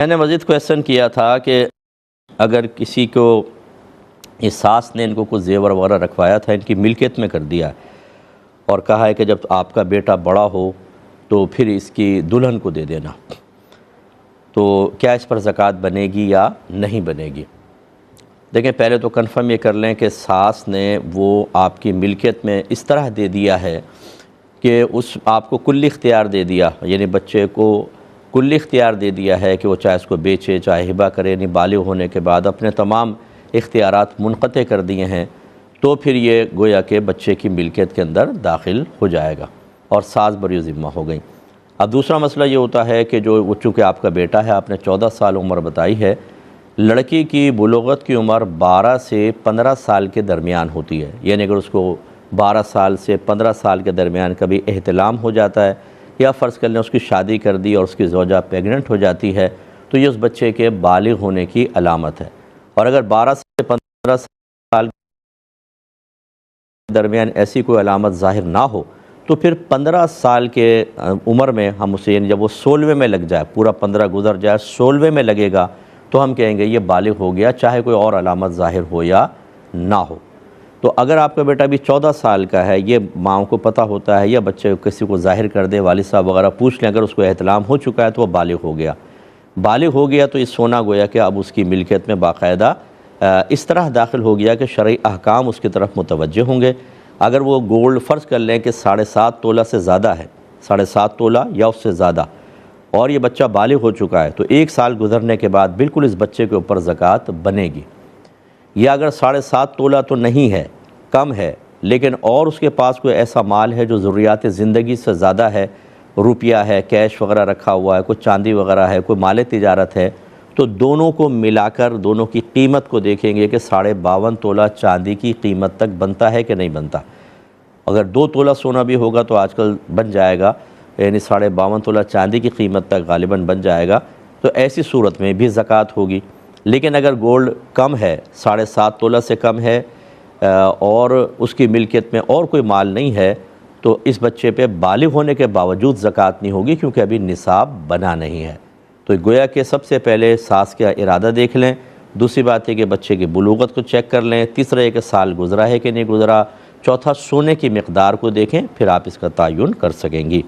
میں نے مزید کویسچن کیا تھا کہ اگر کسی کو اس ساس نے ان کو کچھ زیور وغیرہ رکھوایا تھا، ان کی ملکیت میں کر دیا اور کہا ہے کہ جب آپ کا بیٹا بڑا ہو تو پھر اس کی دلہن کو دے دینا، تو کیا اس پر زکوٰۃ بنے گی یا نہیں بنے گی؟ دیکھیں، پہلے تو کنفرم یہ کر لیں کہ ساس نے وہ آپ کی ملکیت میں اس طرح دے دیا ہے کہ آپ کو کلی اختیار دے دیا، یعنی بچے کو کلی اختیار دے دیا ہے کہ وہ چاہے اس کو بیچے چاہے ہبہ کرے، یعنی بالغ ہونے کے بعد اپنے تمام اختیارات منقطع کر دیے ہیں، تو پھر یہ گویا کہ بچے کی ملکیت کے اندر داخل ہو جائے گا اور ساس بری ذمہ ہو گئی۔ اب دوسرا مسئلہ یہ ہوتا ہے کہ جو چونکہ آپ کا بیٹا ہے، آپ نے 14 سال عمر بتائی ہے، لڑکی کی بلوغت کی عمر 12 سے 15 سال کے درمیان ہوتی ہے، یعنی اگر اس کو 12 سال سے 15 سال کے درمیان کبھی احتلام ہو جاتا ہے یا فرض کر لیں اس کی شادی کر دی اور اس کی زوجہ پیگننٹ ہو جاتی ہے، تو یہ اس بچے کے بالغ ہونے کی علامت ہے۔ اور اگر 12 سے 15 سال کے درمیان ایسی کوئی علامت ظاہر نہ ہو تو پھر 15 سال کے عمر میں ہم اسے، یعنی جب وہ 16ویں میں لگ جائے، پورا 15 گزر جائے، 16ویں میں لگے گا تو ہم کہیں گے یہ بالغ ہو گیا، چاہے کوئی اور علامت ظاہر ہو یا نہ ہو۔ تو اگر آپ کا بیٹا بھی 14 سال کا ہے، یہ ماں کو پتہ ہوتا ہے یا بچے کسی کو ظاہر کر دے، والد صاحب وغیرہ پوچھ لیں، اگر اس کو احتلام ہو چکا ہے تو وہ بالغ ہو گیا۔ بالغ ہو گیا تو یہ سونا گویا کہ اب اس کی ملکیت میں باقاعدہ اس طرح داخل ہو گیا کہ شرعی احکام اس کی طرف متوجہ ہوں گے۔ اگر وہ گولڈ فرض کر لیں کہ 7.5 تولہ سے زیادہ ہے، 7.5 تولہ یا اس سے زیادہ، اور یہ بچہ بالغ ہو چکا ہے، تو 1 سال گزرنے کے بعد بالکل اس بچے کے اوپر زکوٰۃ بنے گی۔ یا اگر 7.5 تولہ تو نہیں ہے، کم ہے، لیکن اور اس کے پاس کوئی ایسا مال ہے جو ضروریات زندگی سے زیادہ ہے، روپیہ ہے، کیش وغیرہ رکھا ہوا ہے، کوئی چاندی وغیرہ ہے، کوئی مال تجارت ہے، تو دونوں کو ملا کر دونوں کی قیمت کو دیکھیں گے کہ 52.5 تولہ چاندی کی قیمت تک بنتا ہے کہ نہیں بنتا۔ اگر 2 تولہ سونا بھی ہوگا تو آج کل بن جائے گا، یعنی 52.5 تولہ چاندی کی قیمت تک غالباً بن جائے گا، تو ایسی صورت میں بھی زکوٰۃ ہوگی۔ لیکن اگر گولڈ کم ہے، 7.5 تولہ سے کم ہے، اور اس کی ملکیت میں اور کوئی مال نہیں ہے، تو اس بچے پہ بالغ ہونے کے باوجود زکوٰۃ نہیں ہوگی، کیونکہ ابھی نصاب بنا نہیں ہے۔ تو گویا کہ سب سے پہلے ساس کا ارادہ دیکھ لیں، دوسری بات ہے کہ بچے کی بلوغت کو چیک کر لیں، تیسرا ہے کہ سال گزرا ہے کہ نہیں گزرا، چوتھا سونے کی مقدار کو دیکھیں، پھر آپ اس کا تعین کر سکیں گی۔